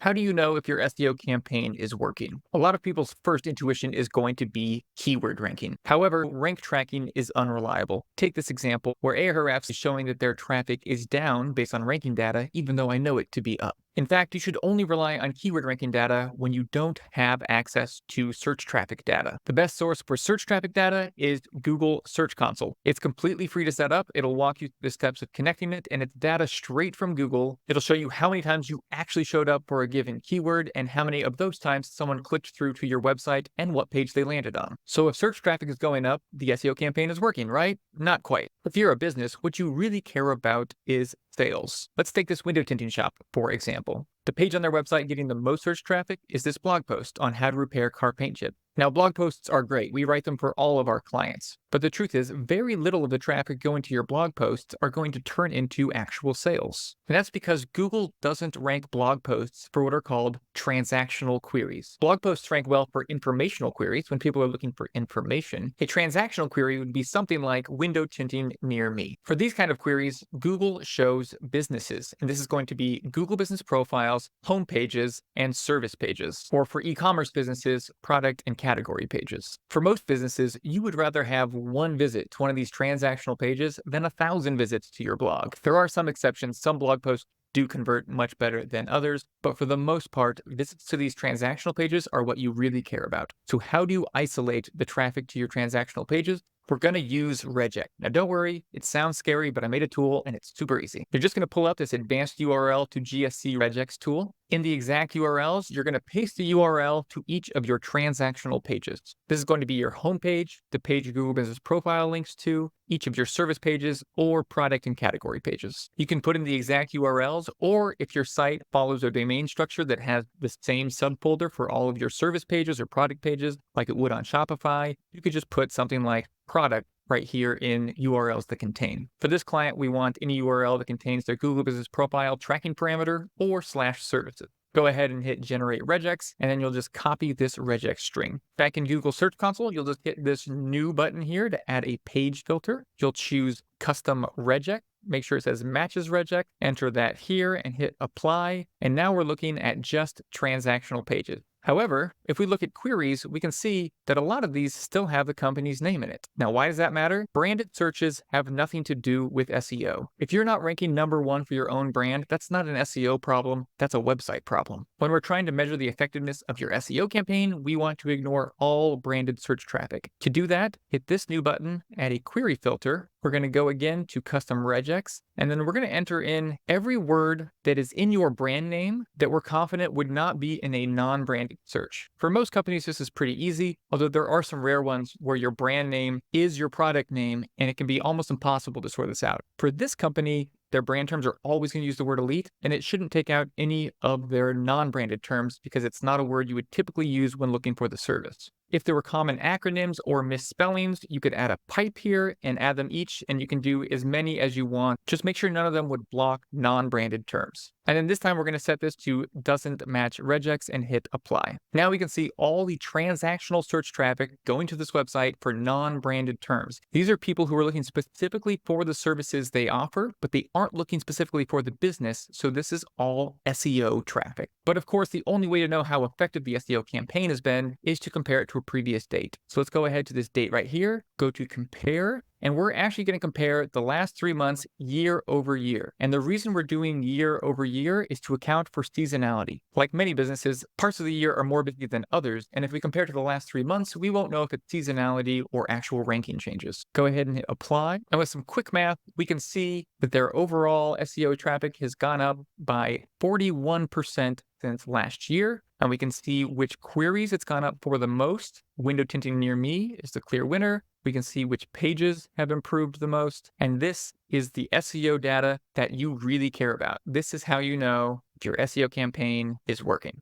How do you know if your SEO campaign is working? A lot of people's first intuition is going to be keyword ranking. However, rank tracking is unreliable. Take this example where Ahrefs is showing that their traffic is down based on ranking data, even though I know it to be up. In fact, you should only rely on keyword ranking data when you don't have access to search traffic data. The best source for search traffic data is Google Search Console. It's completely free to set up. It'll walk you through the steps of connecting it, and it's data straight from Google. It'll show you how many times you actually showed up for a given keyword and how many of those times someone clicked through to your website and what page they landed on. So if search traffic is going up, the SEO campaign is working, right? Not quite. If you're a business, what you really care about is sales. Let's take this window tinting shop, for example. The page on their website getting the most search traffic is this blog post on how to repair car paint chip. Now, blog posts are great. We write them for all of our clients. But the truth is, very little of the traffic going to your blog posts are going to turn into actual sales. And that's because Google doesn't rank blog posts for what are called transactional queries. Blog posts rank well for informational queries when people are looking for information. A transactional query would be something like window tinting near me. For these kind of queries, Google shows businesses, and this is going to be Google Business Profiles, home pages, and service pages. Or for e-commerce businesses, product and category pages. For most businesses, you would rather have one visit to one of these transactional pages than 1,000 visits to your blog. There are some exceptions. Some blog posts do convert much better than others, but for the most part, visits to these transactional pages are what you really care about. So how do you isolate the traffic to your transactional pages? We're going to use regex. Now, don't worry, it sounds scary, but I made a tool and it's super easy. You're just going to pull up this advanced URL to GSC regex tool. In the exact URLs, you're going to paste the URL to each of your transactional pages. This is going to be your homepage, the page your Google Business Profile links to, each of your service pages, or product and category pages. You can put in the exact URLs, or if your site follows a domain structure that has the same subfolder for all of your service pages or product pages, like it would on Shopify, you could just put something like product right here in URLs that contain. For this client, we want any URL that contains their Google Business Profile tracking parameter or /services. Go ahead and hit generate regex, and then you'll just copy this regex string. Back in Google Search Console, you'll just hit this new button here to add a page filter. You'll choose custom regex. Make sure it says matches regex, enter that here and hit apply. And now we're looking at just transactional pages. However, if we look at queries, we can see that a lot of these still have the company's name in it. Now, why does that matter? Branded searches have nothing to do with SEO. If you're not ranking #1 for your own brand, that's not an SEO problem, that's a website problem. When we're trying to measure the effectiveness of your SEO campaign, we want to ignore all branded search traffic. To do that, hit this new button, add a query filter. We're going to go again to custom regex, and then we're going to enter in every word that is in your brand name that we're confident would not be in a non-branded search. For most companies, this is pretty easy, although there are some rare ones where your brand name is your product name, and it can be almost impossible to sort this out. For this company, their brand terms are always going to use the word elite, and it shouldn't take out any of their non-branded terms because it's not a word you would typically use when looking for the service. If there were common acronyms or misspellings, you could add a pipe here and add them each, and you can do as many as you want. Just make sure none of them would block non-branded terms. And then this time we're going to set this to doesn't match regex and hit apply. Now we can see all the transactional search traffic going to this website for non-branded terms. These are people who are looking specifically for the services they offer, but they aren't looking specifically for the business, so this is all SEO traffic. But of course, the only way to know how effective the SEO campaign has been is to compare it to a previous date. So let's go ahead to this date right here, go to compare, and we're actually going to compare the last 3 months year over year. And the reason we're doing year over year is to account for seasonality. Like many businesses, parts of the year are more busy than others. And if we compare to the last 3 months, we won't know if it's seasonality or actual ranking changes. Go ahead and hit apply. And with some quick math, we can see that their overall SEO traffic has gone up by 41% since last year. And we can see which queries it's gone up for the most. Window tinting near me is the clear winner. We can see which pages have improved the most. And this is the SEO data that you really care about. This is how you know if your SEO campaign is working.